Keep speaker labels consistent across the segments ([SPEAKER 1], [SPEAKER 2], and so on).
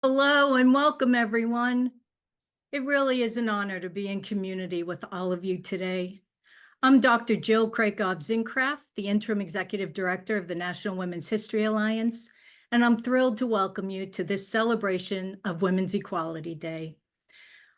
[SPEAKER 1] Hello and welcome, everyone. It really is an honor to be in community with all of you today. I'm Dr. Jill Krakow-Zincraft, the Interim Executive Director of the National Women's History Alliance, and I'm thrilled to welcome you to this celebration of Women's Equality Day.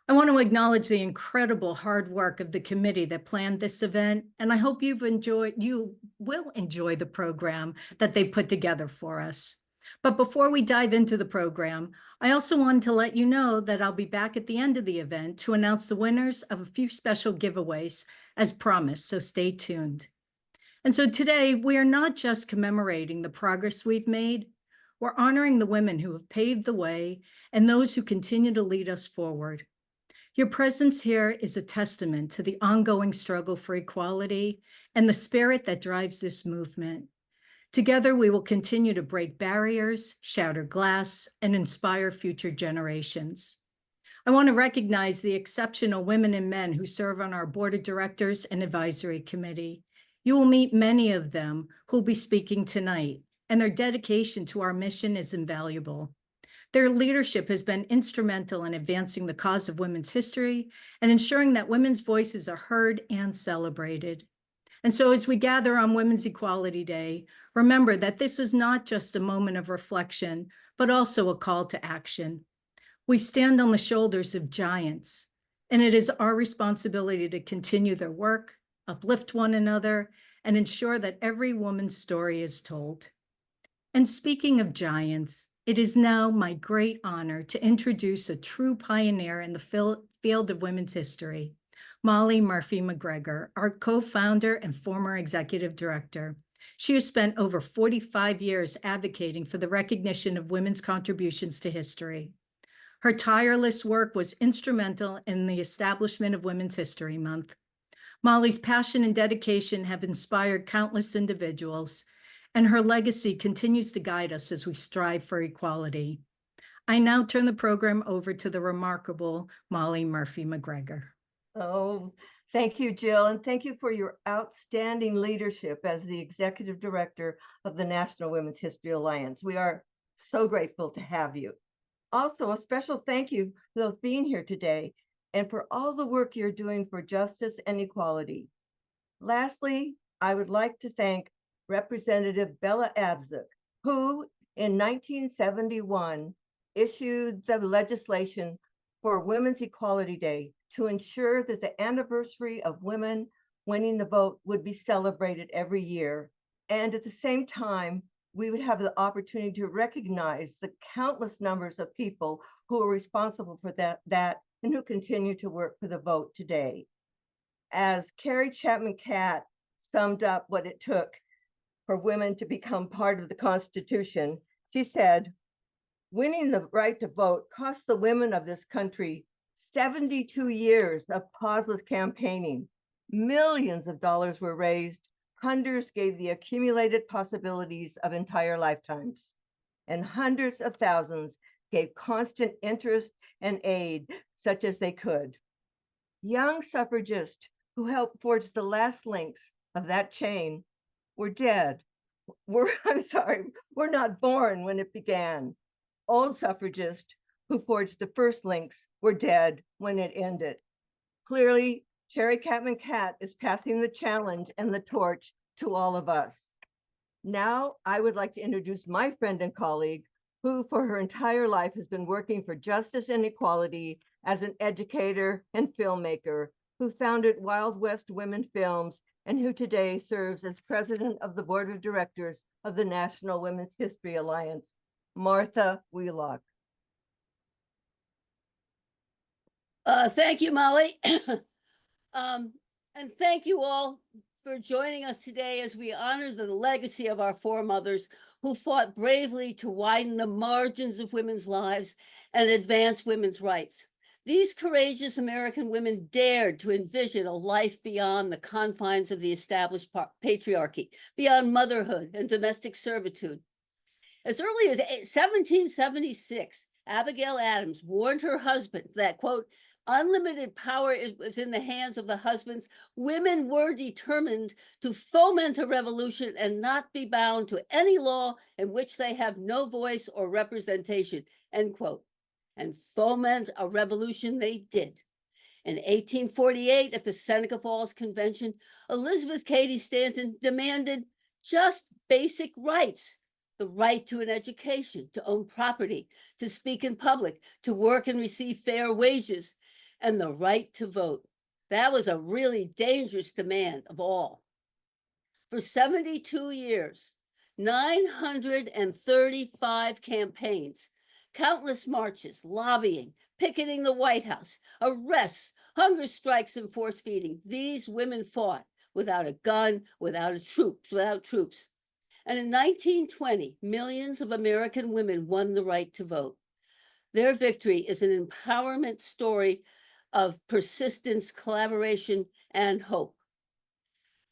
[SPEAKER 1] I want to acknowledge the incredible hard work of the committee that planned this event, and I hope you will enjoy the program that they put together for us. But before we dive into the program, I also wanted to let you know that I'll be back at the end of the event to announce the winners of a few special giveaways as promised, so stay tuned. And so today, we are not just commemorating the progress we've made, we're honoring the women who have paved the way and those who continue to lead us forward. Your presence here is a testament to the ongoing struggle for equality and the spirit that drives this movement. Together, we will continue to break barriers, shatter glass, and inspire future generations. I want to recognize the exceptional women and men who serve on our board of directors and advisory committee. You will meet many of them who will be speaking tonight, and their dedication to our mission is invaluable. Their leadership has been instrumental in advancing the cause of women's history and ensuring that women's voices are heard and celebrated. And so as we gather on Women's Equality Day, remember that this is not just a moment of reflection, but also a call to action. We stand on the shoulders of giants, and it is our responsibility to continue their work, uplift one another, and ensure that every woman's story is told. And speaking of giants, it is now my great honor to introduce a true pioneer in the field of women's history, Molly Murphy McGregor, our co-founder and former executive director. She has spent over 45 years advocating for the recognition of women's contributions to history. Her tireless work was instrumental in the establishment of Women's History Month. Molly's passion and dedication have inspired countless individuals, and her legacy continues to guide us as we strive for equality. I now turn the program over to the remarkable Molly Murphy McGregor.
[SPEAKER 2] Oh, thank you, Jill, and thank you for your outstanding leadership as the Executive Director of the National Women's History Alliance. We are so grateful to have you. Also, a special thank you for those being here today and for all the work you're doing for justice and equality. Lastly, I would like to thank Representative Bella Abzug, who in 1971 issued the legislation for Women's Equality Day to ensure that the anniversary of women winning the vote would be celebrated every year. And at the same time, we would have the opportunity to recognize the countless numbers of people who are responsible for that and who continue to work for the vote today. As Carrie Chapman Catt summed up what it took for women to become part of the Constitution, she said, "Winning the right to vote cost the women of this country 72 years of pauseless campaigning. Millions of dollars were raised. Hundreds gave the accumulated possibilities of entire lifetimes. And hundreds of thousands gave constant interest and aid such as they could. Young suffragists who helped forge the last links of that chain were dead. Were not born when it began. Old suffragists who forged the first links were dead when it ended." Clearly, Cherry Chapman Catt is passing the challenge and the torch to all of us. Now, I would like to introduce my friend and colleague, who for her entire life has been working for justice and equality as an educator and filmmaker, who founded Wild West Women Films, and who today serves as president of the board of directors of the National Women's History Alliance, Martha Wheelock.
[SPEAKER 3] Thank you, Molly. And thank you all for joining us today as we honor the legacy of our foremothers who fought bravely to widen the margins of women's lives and advance women's rights. These courageous American women dared to envision a life beyond the confines of the established patriarchy, beyond motherhood and domestic servitude. As early as 1776, Abigail Adams warned her husband that, quote, "unlimited power was in the hands of the husbands. Women were determined to foment a revolution and not be bound to any law in which they have no voice or representation," end quote. and foment a revolution they did. In 1848, at the Seneca Falls Convention, Elizabeth Cady Stanton demanded just basic rights: the right to an education, to own property, to speak in public, to work and receive fair wages, and the right to vote. That was a really dangerous demand of all. For 72 years, 935 campaigns, countless marches, lobbying, picketing the White House, arrests, hunger strikes, and force feeding. These women fought without a gun, without troops. And in 1920, millions of American women won the right to vote. Their victory is an empowerment story of persistence, collaboration, and hope.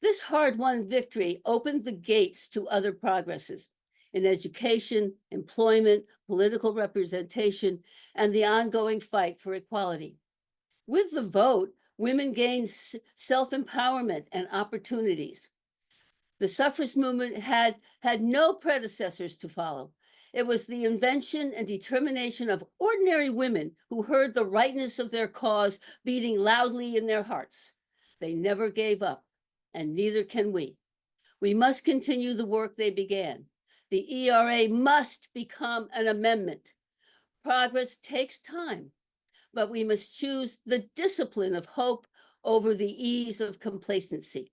[SPEAKER 3] This hard-won victory opened the gates to other progresses in education, employment, political representation, and the ongoing fight for equality. With the vote, women gained self-empowerment and opportunities. The suffrage movement had no predecessors to follow. It was the invention and determination of ordinary women who heard the rightness of their cause beating loudly in their hearts. They never gave up, and neither can we. We must continue the work they began. The ERA must become an amendment. Progress takes time, but we must choose the discipline of hope over the ease of complacency.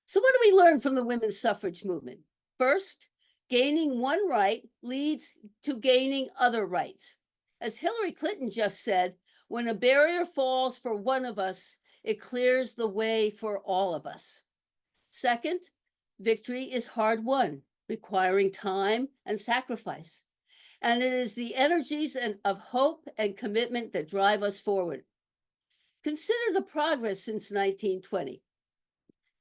[SPEAKER 3] So what do we learn from the women's suffrage movement? First, gaining one right leads to gaining other rights. As Hillary Clinton just said, when a barrier falls for one of us, it clears the way for all of us. Second, victory is hard won, requiring time and sacrifice. And it is the energies of hope and commitment that drive us forward. Consider the progress since 1920.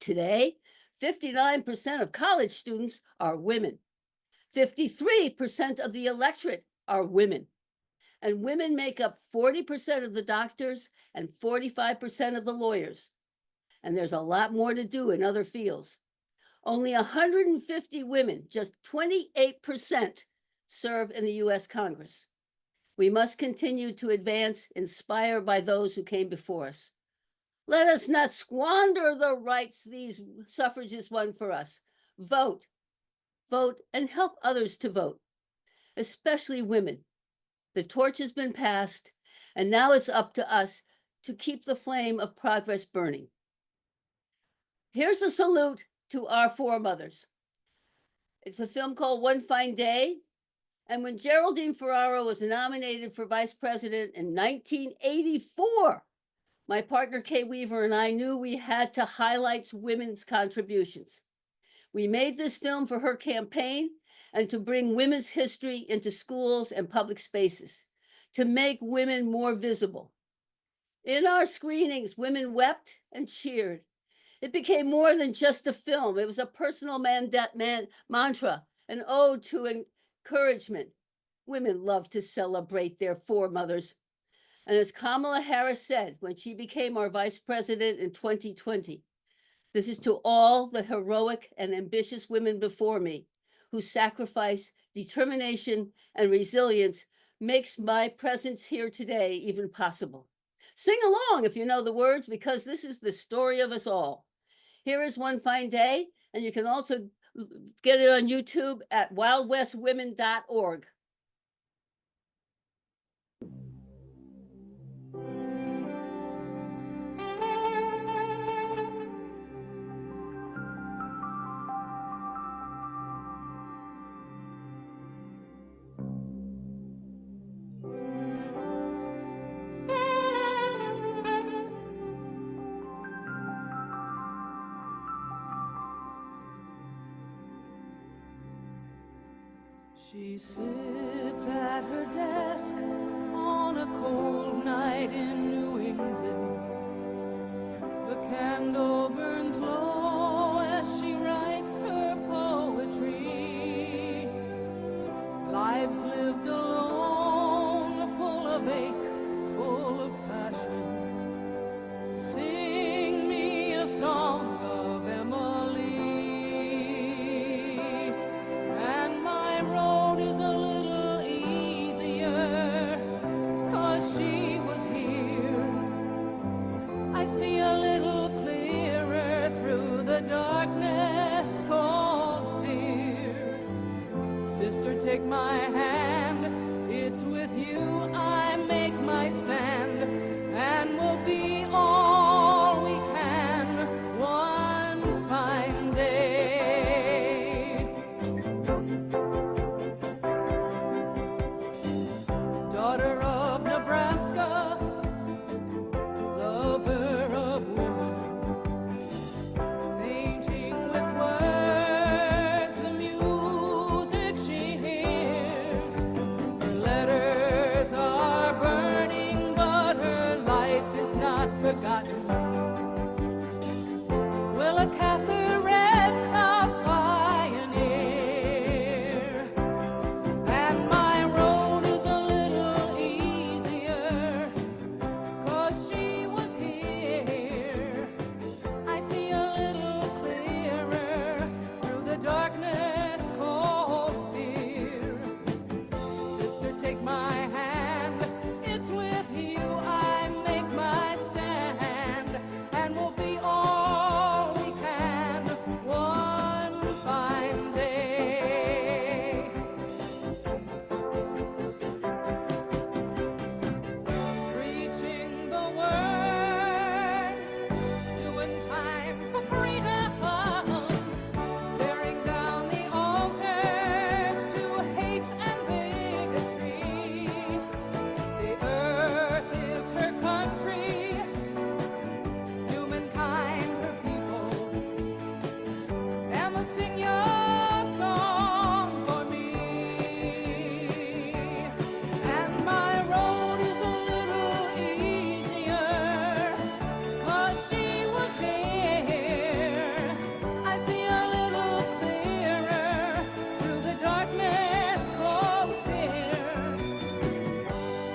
[SPEAKER 3] Today, 59% of college students are women. 53% of the electorate are women. And women make up 40% of the doctors and 45% of the lawyers. And there's a lot more to do in other fields. Only 150 women, just 28%, serve in the US Congress. We must continue to advance, inspired by those who came before us. Let us not squander the rights these suffragists won for us. Vote, vote, and help others to vote, especially women. The torch has been passed, and now it's up to us to keep the flame of progress burning. Here's a salute to our foremothers. It's a film called One Fine Day. And when Geraldine Ferraro was nominated for vice president in 1984, my partner Kay Weaver and I knew we had to highlight women's contributions. We made this film for her campaign and to bring women's history into schools and public spaces, to make women more visible. In our screenings, women wept and cheered. It became more than just a film. It was a personal mantra, an ode to encouragement. Women love to celebrate their foremothers. And as Kamala Harris said when she became our vice president in 2020, this is to all the heroic and ambitious women before me whose sacrifice, determination, and resilience makes my presence here today even possible. Sing along if you know the words, because this is the story of us all. Here is One Fine Day, and you can also get it on YouTube at wildwestwomen.org.
[SPEAKER 4] She sits at her desk on a cold night in New England. The candle burns low as she writes her poetry. Lives lived alone, full of ache, full of passion. Sing me a song of Emily. And my road is a little easier Sister, take my hand, it's with you I make my stand, and we'll be all we can one fine day. Daughter of Nebraska, lover of women, painting with words the music she hears. Her letters are burning, but her life is not forgotten. Willa Cather, Red Cloud pioneer, and my road is a little easier, 'cause she was here. I see a little clearer through the darkness called fear. Sister, take my hand, it's with you I make my stand, and we'll be all we can one fine day. Preaching the word, doing time for freedom, tearing down the altars to hate and bigotry. The earth is her country, humankind her people, and we'll sing your song for me. And my road is a little easier, 'cause she was here. I see a little clearer through the darkness called fear.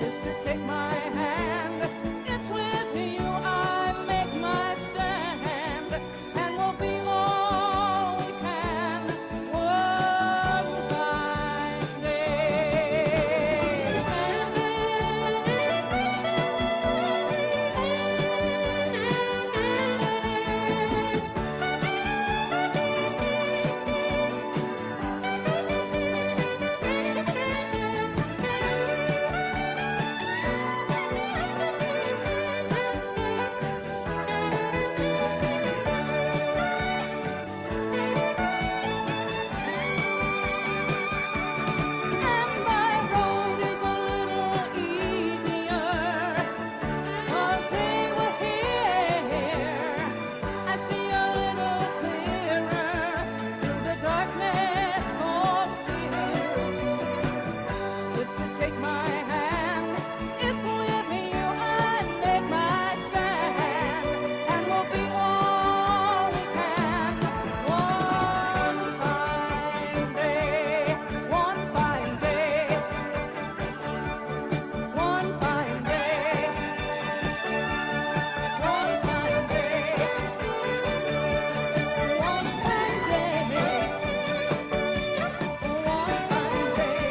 [SPEAKER 4] Sister, take my hand, it's with you I make my stand, and we'll be all we can one fine day. And my road is a little easier, 'cause they were here. I see a little clearer through the darkness called fear. Sister, take my hand, it's with you I make my stand, and we'll be all we can one fine day, one fine day, one fine day, one fine day, one fine day, one fine day,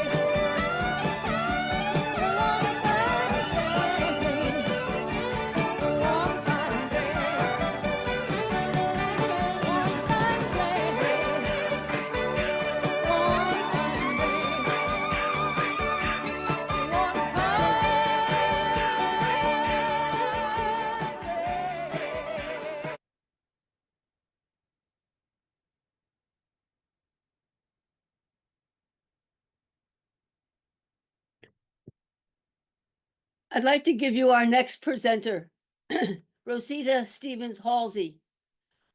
[SPEAKER 3] I'd like to give you our next presenter, Rosita Stevens Halsey.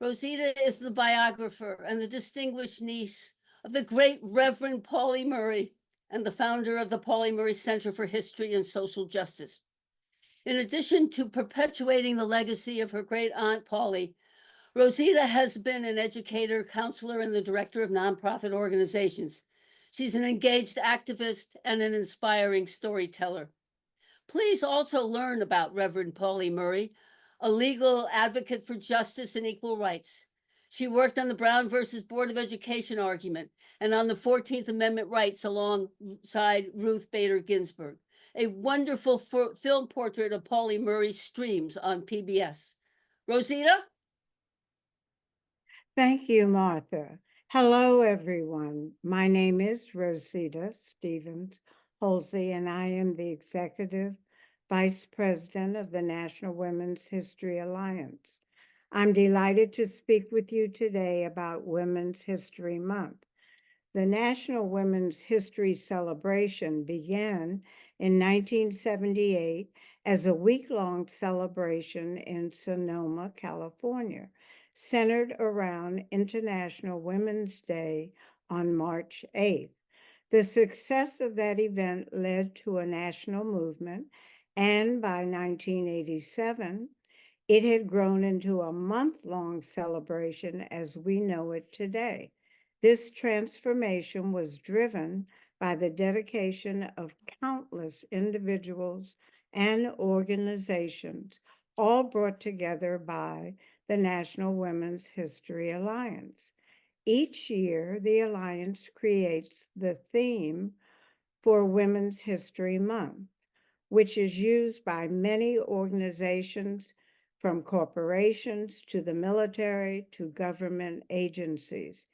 [SPEAKER 3] Rosita is the biographer and the distinguished niece of the great Reverend Pauli Murray and the founder of the Pauli Murray Center for History and Social Justice. In addition to perpetuating the legacy of her great aunt Pauli, Rosita has been an educator, counselor, and the director of nonprofit organizations. She's an engaged activist and an inspiring storyteller. Please also learn about Reverend Pauli Murray, a legal advocate for justice and equal rights. She worked on the Brown versus Board of Education argument and on the 14th Amendment rights alongside Ruth Bader Ginsburg. A wonderful film portrait of Pauli Murray streams on PBS. Rosita?
[SPEAKER 5] Thank you, Martha. Hello, everyone. My name is Rosita Stevens Holsey, and I am the Executive Vice President of the National Women's History Alliance. I'm delighted to speak with you today about Women's History Month. The National Women's History Celebration began in 1978 as a week-long celebration in Sonoma, California, centered around International Women's Day on March 8th. The success of that event led to a national movement, and by 1987, it had grown into a month-long celebration as we know it today. This transformation was driven by the dedication of countless individuals and organizations, all brought together by the National Women's History Alliance. Each year, the Alliance creates the theme for Women's History Month, which is used by many organizations, from corporations to the military to government agencies.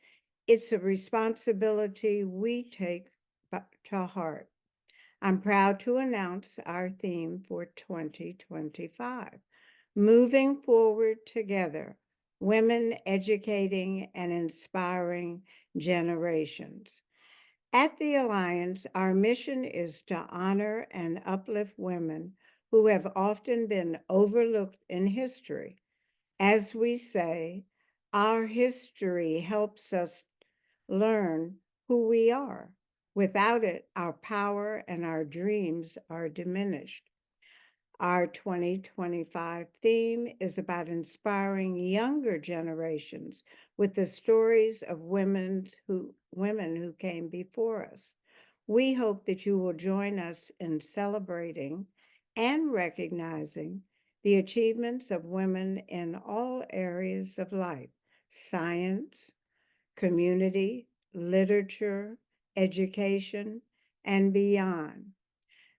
[SPEAKER 5] It's a responsibility we take to heart. I'm proud to announce our theme for 2025, Moving Forward Together, Women Educating and Inspiring Generations. At the Alliance, our mission is to honor and uplift women who have often been overlooked in history. As we say, our history helps us learn who we are. Without it, our power and our dreams are diminished. Our 2025 theme is about inspiring younger generations with the stories of women who came before us. We hope that you will join us in celebrating and recognizing the achievements of women in all areas of life: science, community, literature, education, and beyond.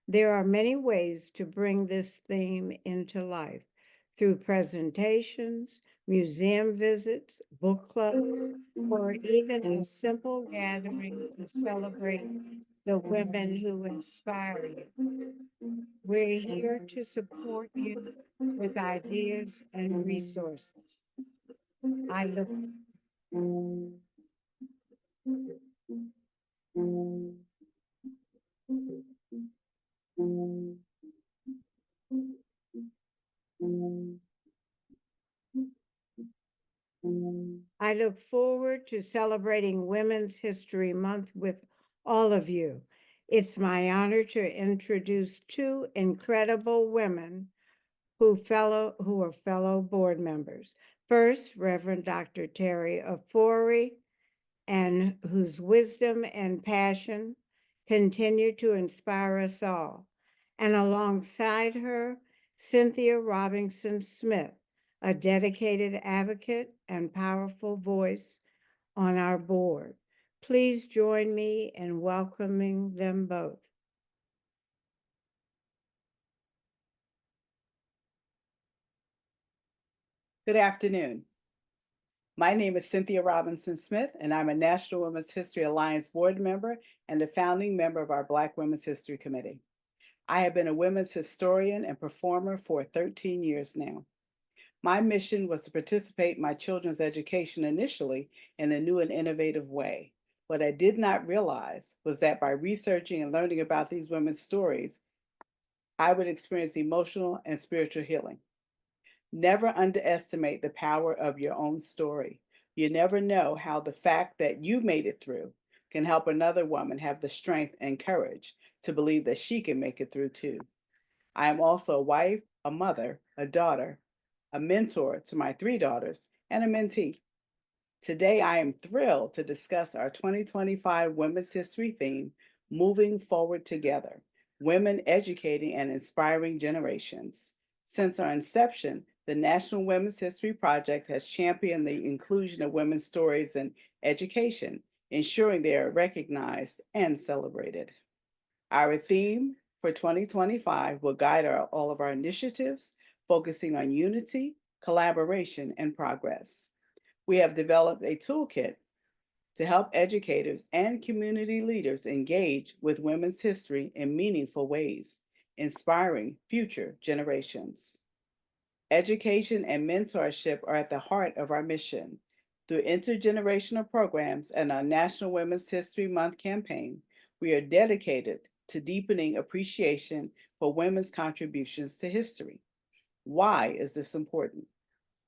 [SPEAKER 5] There are many ways to bring this theme into life: through presentations, museum visits, book clubs, or even a simple gathering to celebrate the women who inspire you. We're here to support you with ideas and resources. I look I look forward to celebrating Women's History Month with all of you. It's my honor to introduce two incredible women who are fellow board members. First, Reverend Dr. Terry Ofori, and whose wisdom and passion continue to inspire us all. And alongside her, Cynthia Robinson Smith, a dedicated advocate and powerful voice on our board. Please join me in welcoming them both.
[SPEAKER 6] Good afternoon. My name is Cynthia Robinson Smith, and I'm a National Women's History Alliance board member and a founding member of our Black Women's History Committee. I have been a women's historian and performer for 13 years now. My mission was to participate in my children's education initially in a new and innovative way. What I did not realize was that by researching and learning about these women's stories, I would experience emotional and spiritual healing. Never underestimate the power of your own story. You never know how the fact that you made it through can help another woman have the strength and courage to believe that she can make it through too. I am also a wife, a mother, a daughter, a mentor to my 3 daughters, and a mentee. Today, I am thrilled to discuss our 2025 Women's History theme, Moving Forward Together, Women Educating and Inspiring Generations. Since our inception, the National Women's History Project has championed the inclusion of women's stories in education, ensuring they are recognized and celebrated. Our theme for 2025 will guide all of our initiatives, focusing on unity, collaboration, and progress. We have developed a toolkit to help educators and community leaders engage with women's history in meaningful ways, inspiring future generations. Education and mentorship are at the heart of our mission. Through intergenerational programs and our National Women's History Month campaign, we are dedicated to deepening appreciation for women's contributions to history. Why is this important?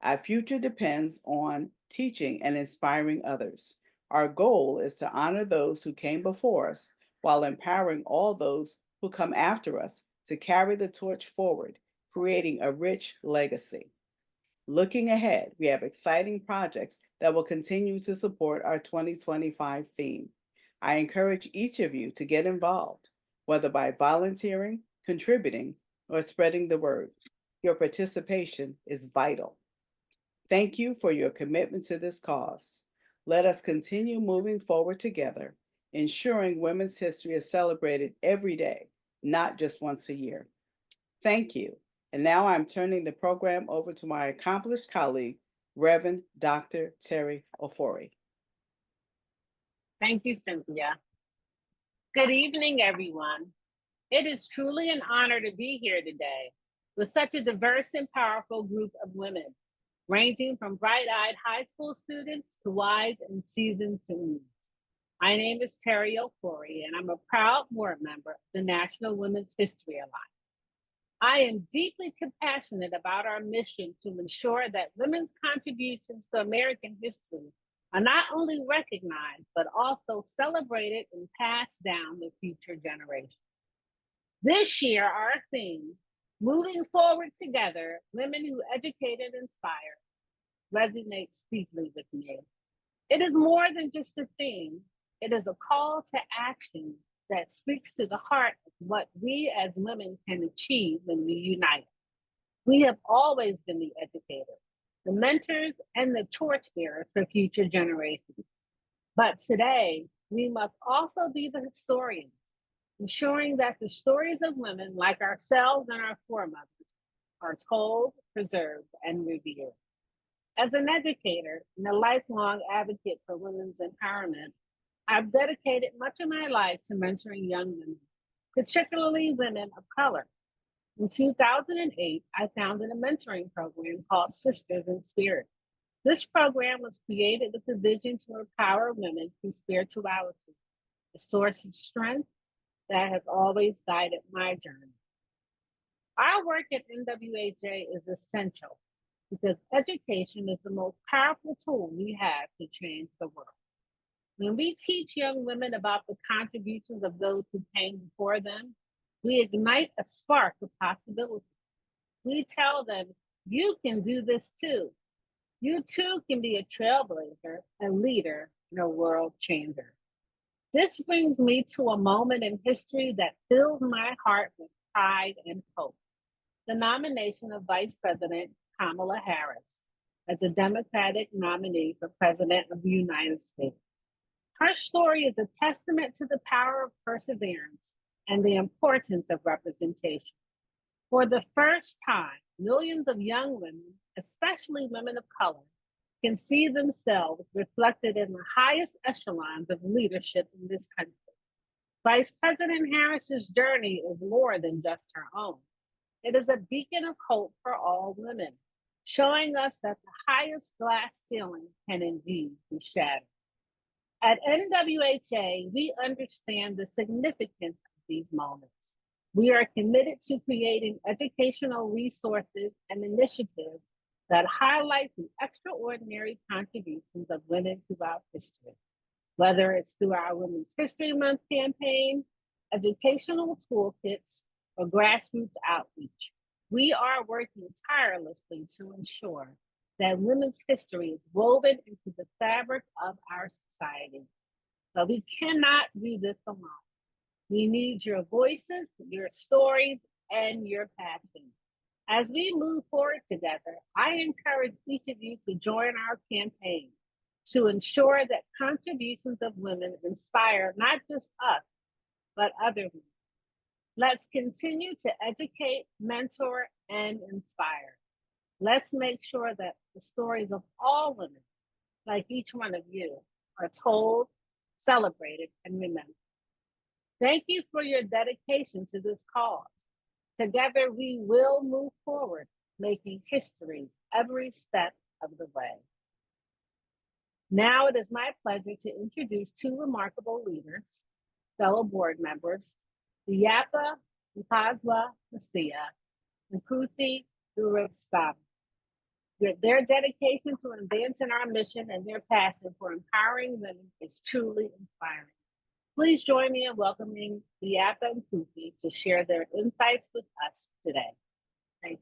[SPEAKER 6] Our future depends on teaching and inspiring others. Our goal is to honor those who came before us while empowering all those who come after us to carry the torch forward, creating a rich legacy. Looking ahead, we have exciting projects that will continue to support our 2025 theme. I encourage each of you to get involved, whether by volunteering, contributing, or spreading the word. Your participation is vital. Thank you for your commitment to this cause. Let us continue moving forward together, ensuring women's history is celebrated every day, not just once a year. Thank you. And now I'm turning the program over to my accomplished colleague, Reverend Dr. Terry Ofori.
[SPEAKER 7] Thank you, Cynthia. Good evening, everyone. It is truly an honor to be here today with such a diverse and powerful group of women, ranging from bright-eyed high school students to wise and seasoned seniors. My name is Terry Ofori, and I'm a proud board member of the National Women's History Alliance. I am deeply compassionate about our mission to ensure that women's contributions to American history are not only recognized, but also celebrated and passed down to future generations. This year, our theme, Moving Forward Together, Women Who Educate and Inspire, resonates deeply with me. It is more than just a theme. It is a call to action that speaks to the heart of what we as women can achieve when we unite. We have always been the educators, the mentors, and the torchbearers for future generations. But today, we must also be the historians, ensuring that the stories of women like ourselves and our foremothers are told, preserved, and revered. As an educator and a lifelong advocate for women's empowerment, I've dedicated much of my life to mentoring young women, particularly women of color. In 2008, I founded a mentoring program called Sisters in Spirit. This program was created with the vision to empower women through spirituality, a source of strength that has always guided my journey. Our work at NWHA is essential because education is the most powerful tool we have to change the world. When we teach young women about the contributions of those who came before them, we ignite a spark of possibility. We tell them, you can do this too. You too can be a trailblazer, a leader, and a world changer. This brings me to a moment in history that fills my heart with pride and hope. The nomination of Vice President Kamala Harris as a Democratic nominee for President of the United States. Her story is a testament to the power of perseverance and the importance of representation. For the first time, millions of young women, especially women of color, can see themselves reflected in the highest echelons of leadership in this country. Vice President Harris's journey is more than just her own. It is a beacon of hope for all women, showing us that the highest glass ceiling can indeed be shattered. At NWHA, we understand the significance of these moments. We are committed to creating educational resources and initiatives that highlight the extraordinary contributions of women throughout history, whether it's through our Women's History Month campaign, educational toolkits, or grassroots outreach. We are working tirelessly to ensure that women's history is woven into the fabric of our society. But we cannot do this alone. We need your voices, your stories, and your passion. As we move forward together, I encourage each of you to join our campaign to ensure that contributions of women inspire not just us, but other women. Let's continue to educate, mentor, and inspire. Let's make sure that the stories of all women, like each one of you, are told, celebrated, and remembered. Thank you for your dedication to this cause. Together, we will move forward, making history every step of the way. Now it is my pleasure to introduce two remarkable leaders, fellow board members, Diapa Mpazwa Masia and Kuthi Durasam. Their dedication to advancing our mission and their passion for empowering women is truly inspiring. Please join me in welcoming Diapa and Kuthi to share their insights with us today. Thank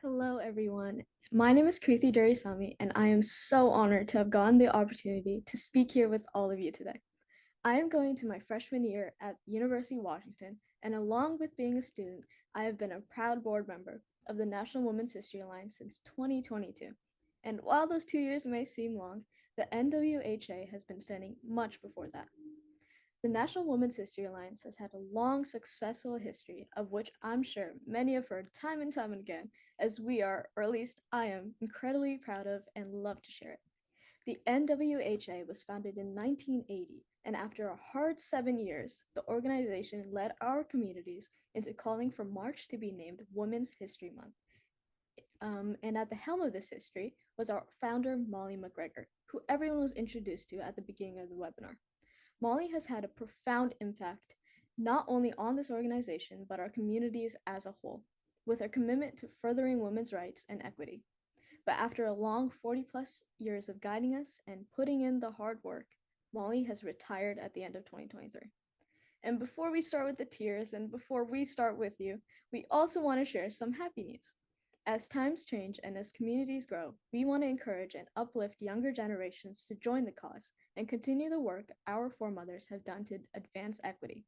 [SPEAKER 7] you.
[SPEAKER 8] Hello, everyone. My name is Krithi Durisamy, and I am so honored to have gotten the opportunity to speak here with all of you today. I am going to my freshman year at University of Washington, and along with being a student, I have been a proud board member of the National Women's History Alliance since 2022. And while those 2 years may seem long, the NWHA has been standing much before that. The National Women's History Alliance has had a long, successful history, of which I'm sure many have heard time and time again, as we are, or at least I am, incredibly proud of and love to share it. The NWHA was founded in 1980, and after a hard 7 years, the organization led our communities into calling for March to be named Women's History Month. And at the helm of this history was our founder, Molly McGregor, who everyone was introduced to at the beginning of the webinar. Molly has had a profound impact, not only on this organization, but our communities as a whole, with her commitment to furthering women's rights and equity. But after a long 40+ years of guiding us and putting in the hard work, Molly has retired at the end of 2023. And before we start with the tears and before we start with you, we also want to share some happy news. As times change and as communities grow, we want to encourage and uplift younger generations to join the cause and continue the work our foremothers have done to advance equity.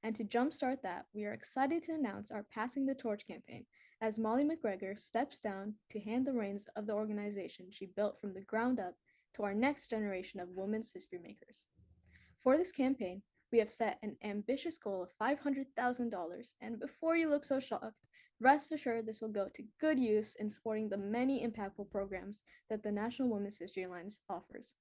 [SPEAKER 8] And to jumpstart that, we are excited to announce our Passing the Torch campaign as Molly McGregor steps down to hand the reins of the organization she built from the ground up to our next generation of women's history makers. For this campaign, we have set an ambitious goal of $500,000, and before you look so shocked, rest assured this will go to good use in supporting the many impactful programs that the National Women's History Alliance offers.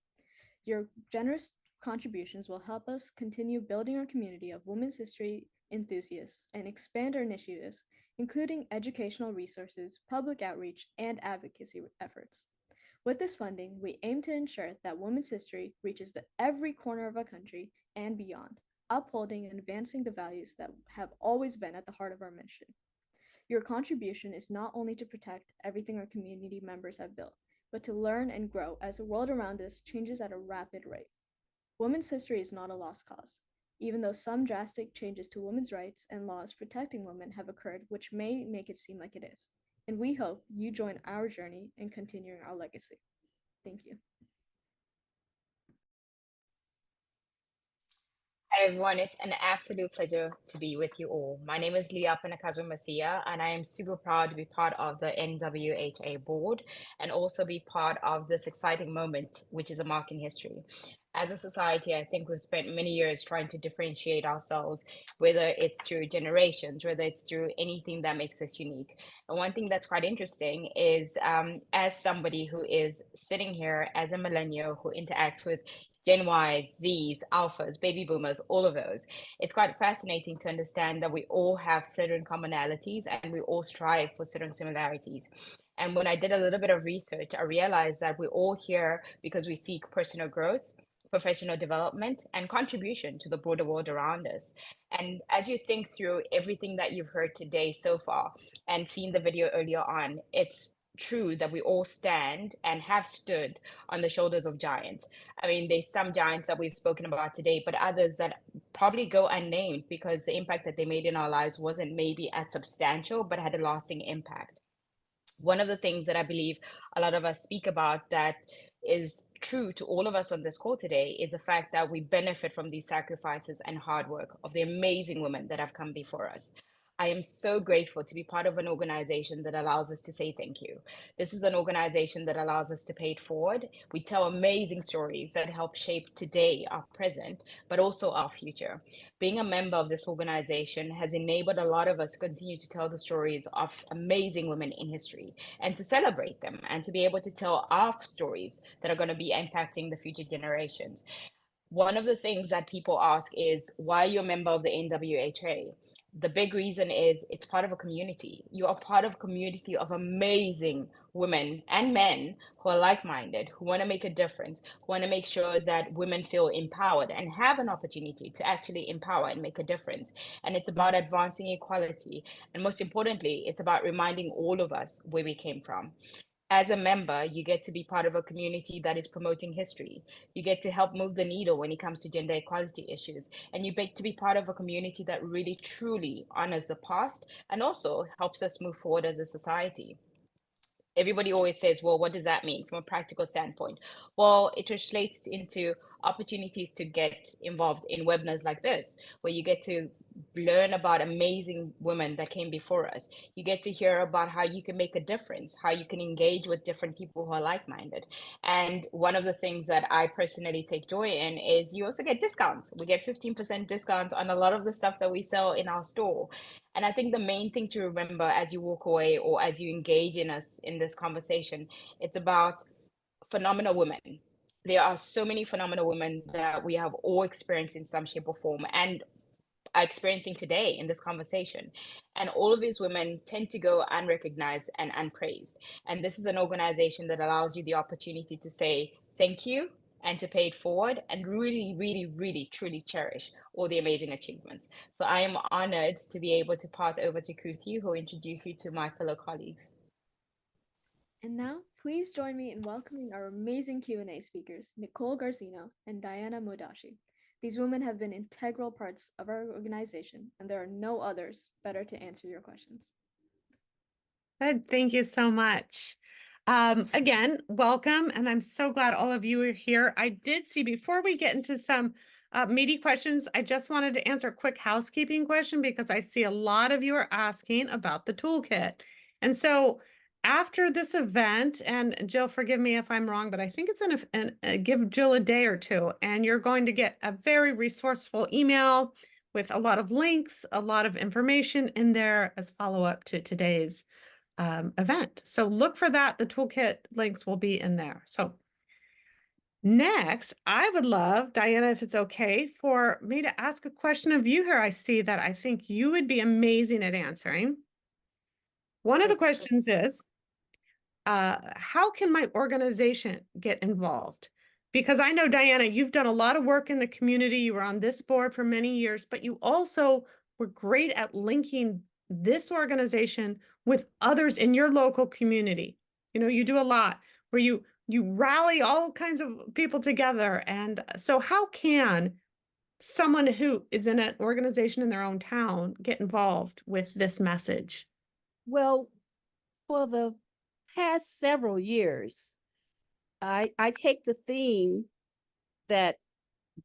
[SPEAKER 8] Your generous contributions will help us continue building our community of women's history enthusiasts and expand our initiatives, including educational resources, public outreach, and advocacy efforts. With this funding, we aim to ensure that women's history reaches every corner of our country and beyond, upholding and advancing the values that have always been at the heart of our mission. Your contribution is not only to protect everything our community members have built, but to learn and grow as the world around us changes at a rapid rate. Women's history is not a lost cause, even though some drastic changes to women's rights and laws protecting women have occurred, which may make it seem like it is. And we hope you join our journey in continuing our legacy. Thank you.
[SPEAKER 9] Hi everyone, it's an absolute pleasure to be with you all. My name is Leah Penakazu Masia, and I am super proud to be part of the NWHA board and also be part of this exciting moment, which is a mark in history. As a society, I think we've spent many years trying to differentiate ourselves, whether it's through generations, whether it's through anything that makes us unique. And one thing that's quite interesting is as somebody who is sitting here as a millennial who interacts with Gen Ys, Zs, Alphas, baby boomers, all of those. It's quite fascinating to understand that we all have certain commonalities and we all strive for certain similarities. And when I did a little bit of research, I realized that we're all here because we seek personal growth, professional development, and contribution to the broader world around us. And as you think through everything that you've heard today so far and seen the video earlier on, it's true that we all stand and have stood on the shoulders of giants. I mean, there's some giants that we've spoken about today, but others that probably go unnamed because the impact that they made in our lives wasn't maybe as substantial, but had a lasting impact. One of the things that I believe a lot of us speak about that is true to all of us on this call today is the fact that we benefit from these sacrifices and hard work of the amazing women that have come before us. I am so grateful to be part of an organization that allows us to say thank you. This is an organization that allows us to pay it forward. We tell amazing stories that help shape today, our present, but also our future. Being a member of this organization has enabled a lot of us continue to tell the stories of amazing women in history and to celebrate them and to be able to tell our stories that are going to be impacting the future generations. One of the things that people ask is, why are you a member of the NWHA? The big reason is it's part of a community. You are part of a community of amazing women and men who are like-minded, who want to make a difference, who want to make sure that women feel empowered and have an opportunity to actually empower and make a difference. And it's about advancing equality. And most importantly, it's about reminding all of us where we came from. As a member, you get to be part of a community that is promoting history. You get to help move the needle when it comes to gender equality issues. And you get to be part of a community that really truly honors the past and also helps us move forward as a society. Everybody always says, well, what does that mean from a practical standpoint? Well, it translates into opportunities to get involved in webinars like this, where you get to learn about amazing women that came before us. You get to hear about how you can make a difference, how you can engage with different people who are like-minded. And one of the things that I personally take joy in is you also get discounts. We get 15% discount on a lot of the stuff that we sell in our store. And I think the main thing to remember as you walk away or as you engage in us in this conversation, it's about phenomenal women. There are so many phenomenal women that we have all experienced in some shape or form and are experiencing today in this conversation. And all of these women tend to go unrecognized and unpraised. And this is an organization that allows you the opportunity to say thank you and to pay it forward and really, really, really, truly cherish all the amazing achievements. So I am honored to be able to pass over to Kruthi, who will introduce you to my fellow colleagues.
[SPEAKER 8] And now, please join me in welcoming our amazing Q&A speakers, Nicole Garcino and Diana Modashi. These women have been integral parts of our organization, and there are no others better to answer your questions.
[SPEAKER 10] Good. Thank you so much. Again, welcome, and I'm so glad all of you are here. I did see, before we get into some meaty questions, I just wanted to answer a quick housekeeping question because I see a lot of you are asking about the toolkit. And so after this event, and Jill, forgive me if I'm wrong, but I think it's give Jill a day or two, and you're going to get a very resourceful email with a lot of links, a lot of information in there as follow-up to today's event. So look for that. The toolkit links will be in there. So next, I would love, Diana, if it's okay, for me to ask a question of you here. I see that I think you would be amazing at answering. One of the questions is, how can my organization get involved? Because I know, Diana, you've done a lot of work in the community. You were on this board for many years, but you also were great at linking this organization with others in your local community. You know, you do a lot where you rally all kinds of people together. And so how can someone who is in an organization in their own town get involved with this message?
[SPEAKER 11] Well, for the past several years, I take the theme that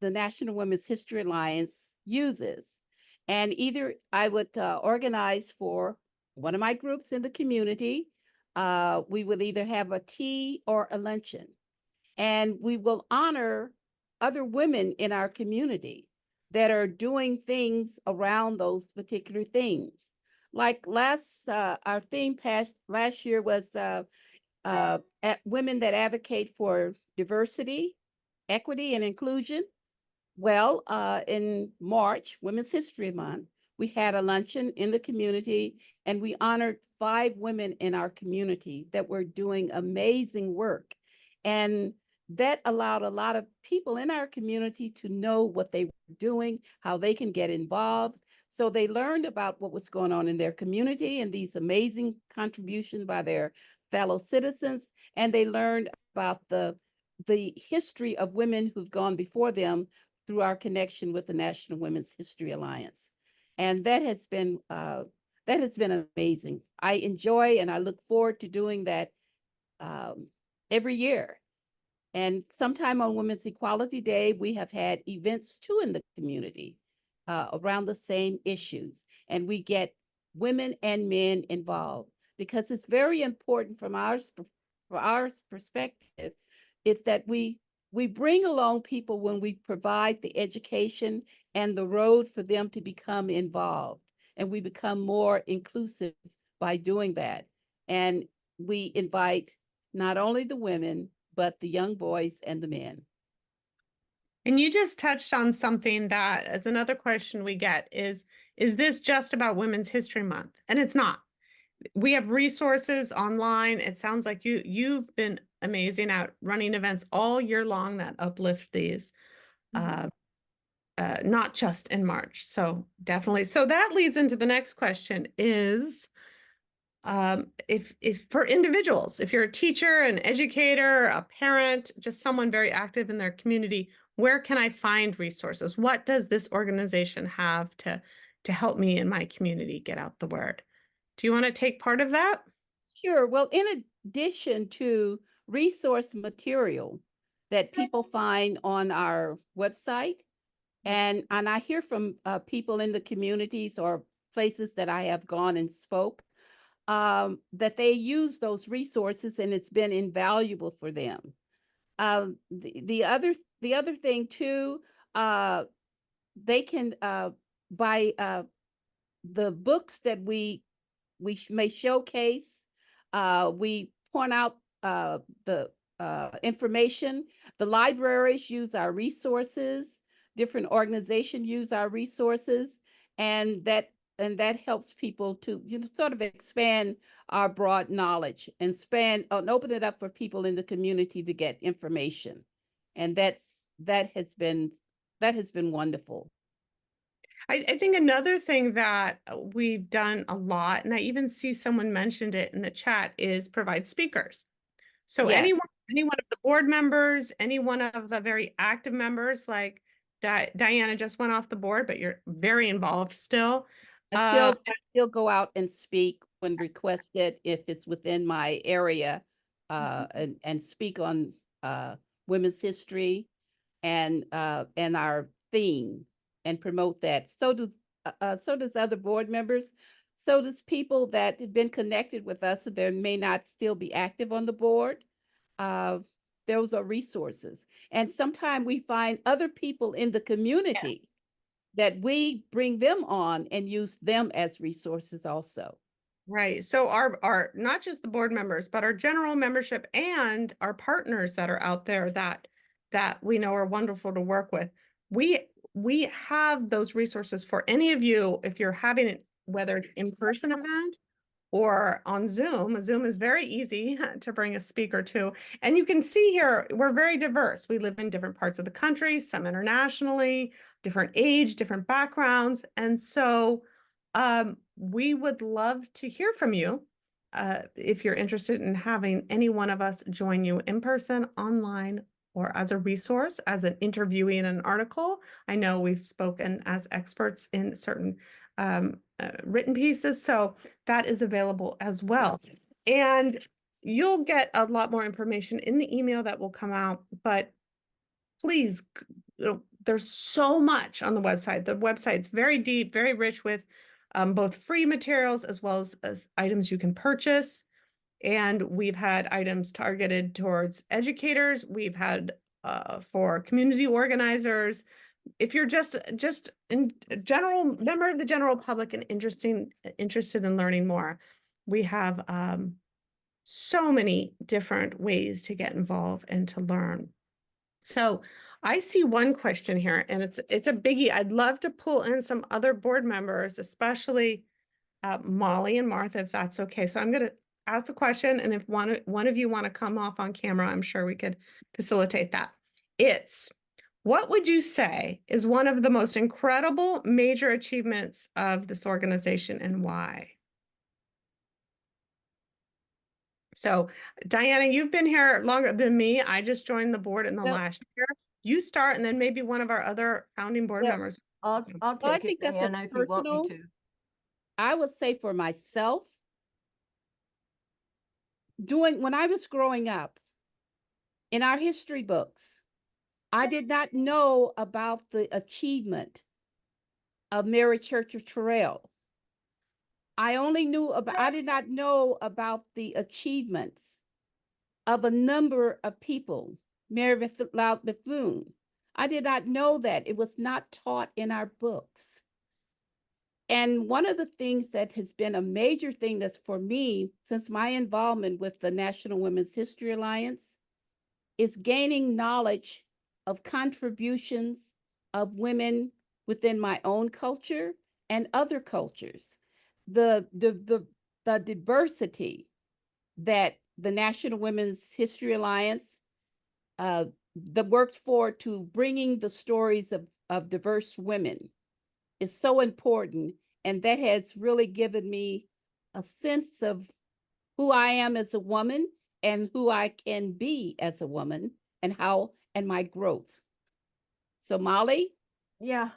[SPEAKER 11] the National Women's History Alliance uses, and either I would organize for one of my groups in the community. We will either have a tea or a luncheon, and we will honor other women in our community that are doing things around those particular things. Like our theme last year was women that advocate for diversity, equity, and inclusion. Well, in March, Women's History Month, we had a luncheon in the community, and we honored 5 women in our community that were doing amazing work. And that allowed a lot of people in our community to know what they were doing, how they can get involved. So they learned about what was going on in their community and these amazing contributions by their fellow citizens. And they learned about the history of women who've gone before them through our connection with the National Women's History Alliance. And that has been amazing. I enjoy and I look forward to doing that every year. And sometime on Women's Equality Day, we have had events too in the community around the same issues. And we get women and men involved, because it's very important from our perspective, is that we bring along people when we provide the education and the road for them to become involved, and we become more inclusive by doing that. And we invite not only the women, but the young boys and the men.
[SPEAKER 10] And you just touched on something that is another question we get is this just about Women's History Month? And it's not. We have resources online. It sounds like you've been amazing at running events all year long that uplift these, not just in March. So definitely. So that leads into the next question is, if for individuals, if you're a teacher, an educator, a parent, just someone very active in their community, where can I find resources? What does this organization have to help me in my community get out the word? Do you want to take part of that?
[SPEAKER 11] Sure. Well, in addition to resource material that people find on our website, and I hear from people in the communities or places that I have gone and spoke, that they use those resources and it's been invaluable for them. The other thing too, they can buy the books that we may showcase. We point out the information. The libraries use our resources. Different organizations use our resources, and that helps people to sort of expand our broad knowledge and open it up for people in the community to get information. And that has been wonderful.
[SPEAKER 10] I think another thing that we've done a lot, and I even see someone mentioned it in the chat, is provide speakers. So
[SPEAKER 11] Yes.
[SPEAKER 10] any one of the board members, any one of the very active members, like Diana just went off the board, but you're very involved still.
[SPEAKER 11] I still go out and speak when requested if it's within my area, and speak on women's history and our theme and promote that. So does other board members. So does people that have been connected with us that may not still be active on the board. Those are resources. And sometimes we find other people in the community that we bring them on and use them as resources also.
[SPEAKER 10] Right. So our not just the board members, but our general membership and our partners that are out there that we know are wonderful to work with. We have those resources for any of you if you're having it, whether it's in-person event or on Zoom. Zoom is very easy to bring a speaker to. And you can see here, we're very diverse. We live in different parts of the country, some internationally, different age, different backgrounds. And so we would love to hear from you if you're interested in having any one of us join you in person, online, or as a resource, as an interviewee in an article. I know we've spoken as experts in certain written pieces, so that is available as well. And you'll get a lot more information in the email that will come out, but please, there's so much on the website. The website's very deep, very rich with both free materials as well as items you can purchase. And we've had items targeted towards educators. We've had for community organizers. If you're just in general member of the general public and interested in learning more, we have so many different ways to get involved and to learn. So I see one question here, and it's a biggie. I'd love to pull in some other board members, especially Molly and Martha, if that's okay. So I'm going to ask the question, and if one of you want to come off on camera, I'm sure we could facilitate that. What would you say is one of the most incredible major achievements of this organization, and why? So Diana, you've been here longer than me. I just joined the board in the last year. You start, and then maybe one of our other founding board members.
[SPEAKER 2] I'll
[SPEAKER 11] Well, I
[SPEAKER 2] take it,
[SPEAKER 11] think that's a
[SPEAKER 2] Diana, if you want me
[SPEAKER 11] personal.
[SPEAKER 2] to.
[SPEAKER 11] I would say for myself, when I was growing up, in our history books, I did not know about the achievement of Mary Church of Terrell. I did not know about the achievements of a number of people. Mary Loud Bethune. I did not know that. It was not taught in our books. And one of the things that has been a major thing that's for me since my involvement with the National Women's History Alliance is gaining knowledge of contributions of women within my own culture and other cultures. The diversity that the National Women's History Alliance that works forward to bringing the stories of diverse women is so important. And that has really given me a sense of who I am as a woman and who I can be as a woman and my growth. So Molly?
[SPEAKER 2] Yeah,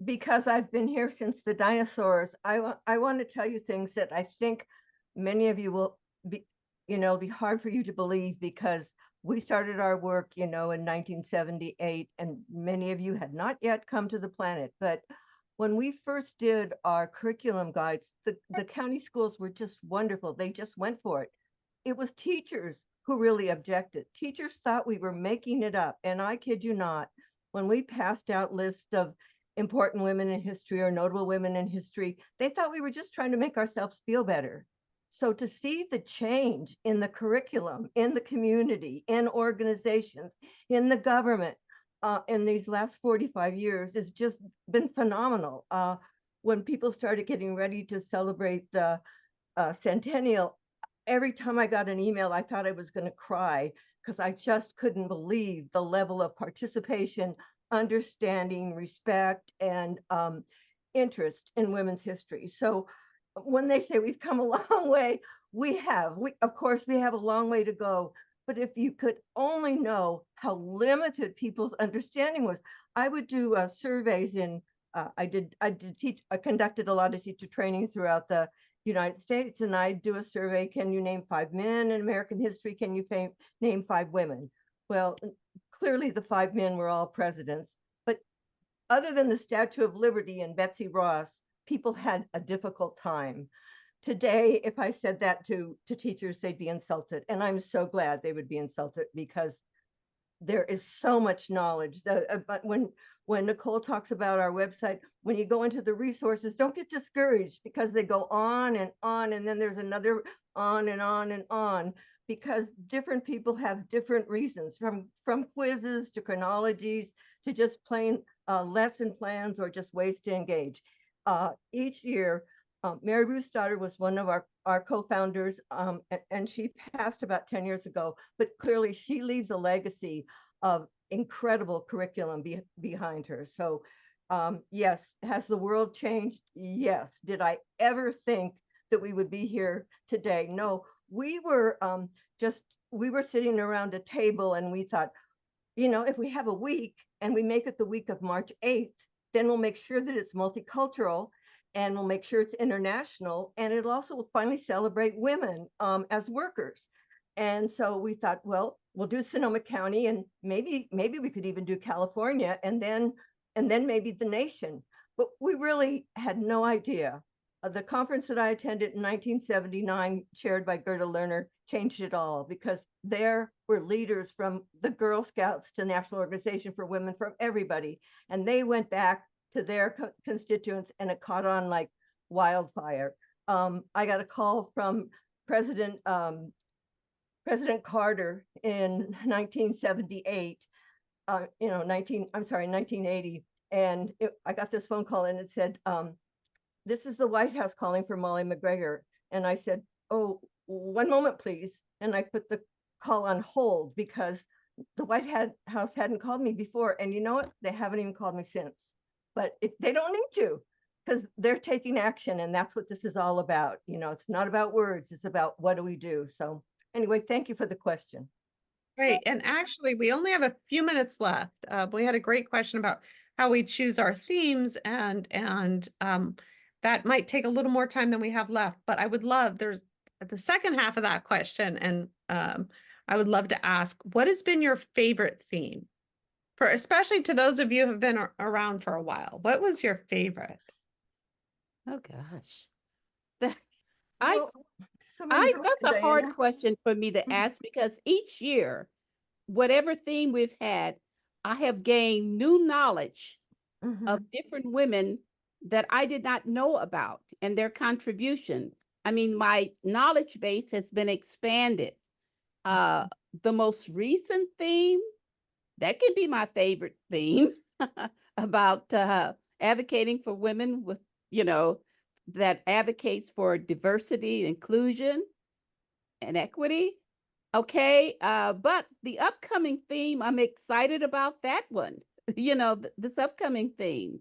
[SPEAKER 2] because I've been here since the dinosaurs, I want to tell you things that I think many of you will be, be hard for you to believe, because we started our work, in 1978, and many of you had not yet come to the planet. But when we first did our curriculum guides, the county schools were just wonderful. They just went for it. It was teachers who really objected. Teachers thought we were making it up. And I kid you not, when we passed out lists of important women in history or notable women in history, they thought we were just trying to make ourselves feel better. So to see the change in the curriculum, in the community, in organizations, in the government, in these last 45 years has just been phenomenal. When people started getting ready to celebrate the centennial, every time I got an email, I thought I was going to cry, because I just couldn't believe the level of participation, understanding, respect, and interest in women's history. So when they say we've come a long way, we have. Of course, we have a long way to go. But if you could only know how limited people's understanding was. I would do surveys in. I conducted a lot of teacher training throughout the United States, and I'd do a survey. Can you name 5 men in American history? Can you name 5 women? Well, clearly the 5 men were all presidents, but other than the Statue of Liberty and Betsy Ross, people had a difficult time. Today, if I said that to teachers, they'd be insulted. And I'm so glad they would be insulted, because there is so much knowledge. But when Nicole talks about our website, when you go into the resources, don't get discouraged, because they go on, and then there's another on and on and on, because different people have different reasons, from quizzes to chronologies to just plain lesson plans, or just ways to engage. Each year, Mary Ruth Stoddard was one of our co-founders, and she passed about 10 years ago, but clearly she leaves a legacy of incredible curriculum behind her. So yes, has the world changed? Yes. Did I ever think that we would be here today? No, we were sitting around a table, and we thought, if we have a week and we make it the week of March 8th, then we'll make sure that it's multicultural, and we'll make sure it's international, and it'll also finally celebrate women as workers. And so we thought, well, we'll do Sonoma County, and maybe we could even do California, and then maybe the nation. But we really had no idea. The conference that I attended in 1979, chaired by Gerda Lerner, changed it all, because there were leaders from the Girl Scouts to National Organization for Women, from everybody. And they went back to their constituents, and it caught on like wildfire. I got a call from President Carter in 1978, 1980. And I got this phone call, and it said, this is the White House calling for Molly McGregor. And I said, oh, one moment, please. And I put the call on hold, because the White House hadn't called me before. And you know what? They haven't even called me since. But they don't need to, because they're taking action. And that's what this is all about. It's not about words. It's about what do we do? So anyway, thank you for the question.
[SPEAKER 10] Great. And actually, we only have a few minutes left. We had a great question about how we choose our themes, and that might take a little more time than we have left. But I would love, there's the second half of that question, and I would love to ask, what has been your favorite theme? For especially to those of you who have been around for a while, what was your favorite?
[SPEAKER 11] Oh gosh. I
[SPEAKER 2] Well, so many
[SPEAKER 11] that's
[SPEAKER 2] questions,
[SPEAKER 11] a hard
[SPEAKER 2] Diana.
[SPEAKER 11] question for me to
[SPEAKER 2] Mhm.
[SPEAKER 11] ask because each year, whatever theme we've had, I have gained new knowledge of
[SPEAKER 2] Mhm.
[SPEAKER 11] different women that I did not know about and their contribution. I mean, my knowledge base has been expanded. Uh, the most recent theme, that can be my favorite theme about advocating for women with, you know, that advocates for diversity, inclusion, and equity. Okay, but the upcoming theme, I'm excited about that one. This upcoming theme.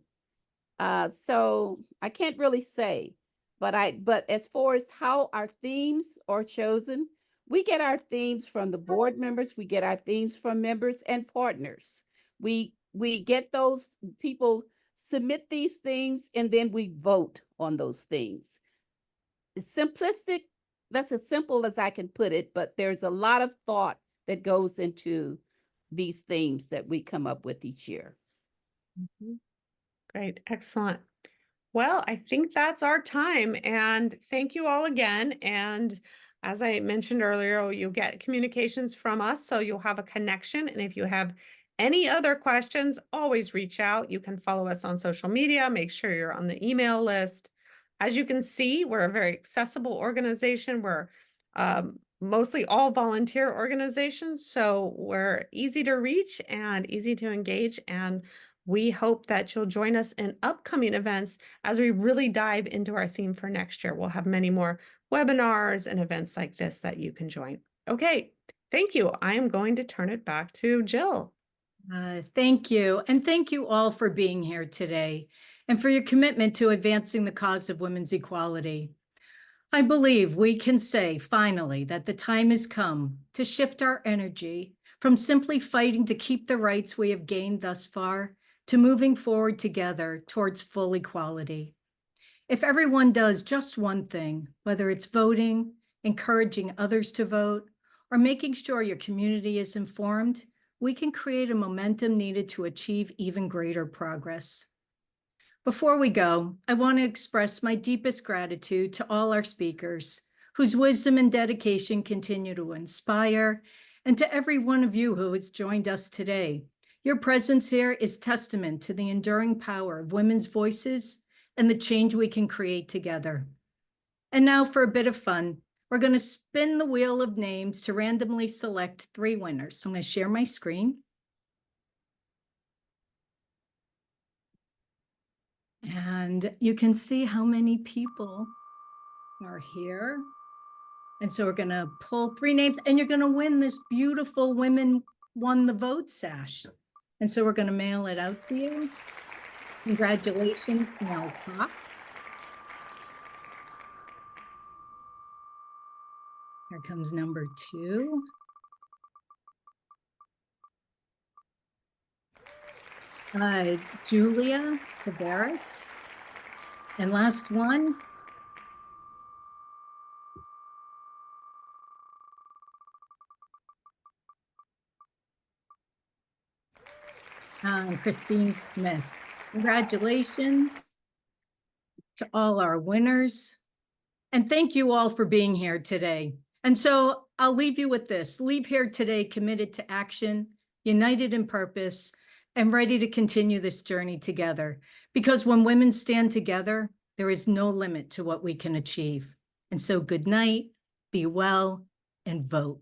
[SPEAKER 11] So I can't really say, but as far as how our themes are chosen, we get our themes from the board members, we get our themes from members and partners. We get those people submit these themes and then we vote on those themes. It's simplistic, that's as simple as I can put it, but there's a lot of thought that goes into these themes that we come up with each year.
[SPEAKER 10] Great, excellent. Well, I think that's our time. And thank you all again. And as I mentioned earlier, you'll get communications from us, so you'll have a connection. And if you have any other questions, always reach out. You can follow us on social media, make sure you're on the email list. As you can see, we're a very accessible organization. We're mostly all volunteer organizations, so we're easy to reach and easy to engage. And we hope that you'll join us in upcoming events as we really dive into our theme for next year. We'll have many more webinars and events like this that you can join. Okay, thank you. I am going to turn it back to Jill.
[SPEAKER 1] Thank you. And thank you all for being here today and for your commitment to advancing the cause of women's equality. I believe we can say finally that the time has come to shift our energy from simply fighting to keep the rights we have gained thus far to moving forward together towards full equality. If everyone does just one thing, whether it's voting, encouraging others to vote, or making sure your community is informed, we can create a momentum needed to achieve even greater progress. Before we go, I want to express my deepest gratitude to all our speakers, whose wisdom and dedication continue to inspire, and to every one of you who has joined us today. Your presence here is testament to the enduring power of women's voices and the change we can create together. And now for a bit of fun, we're going to spin the wheel of names to randomly select 3 winners. So I'm going to share my screen. And you can see how many people are here. And so we're going to pull 3 names and you're going to win this beautiful Women Won the Vote sash. And so we're going to mail it out to you. Congratulations, Mel Cox. Here comes number 2. Julia Tavares. And last one, Christine Smith. Congratulations to all our winners. And thank you all for being here today. And so I'll leave you with this. Leave here today committed to action, united in purpose, and ready to continue this journey together. Because when women stand together, there is no limit to what we can achieve. And so good night, be well, and vote.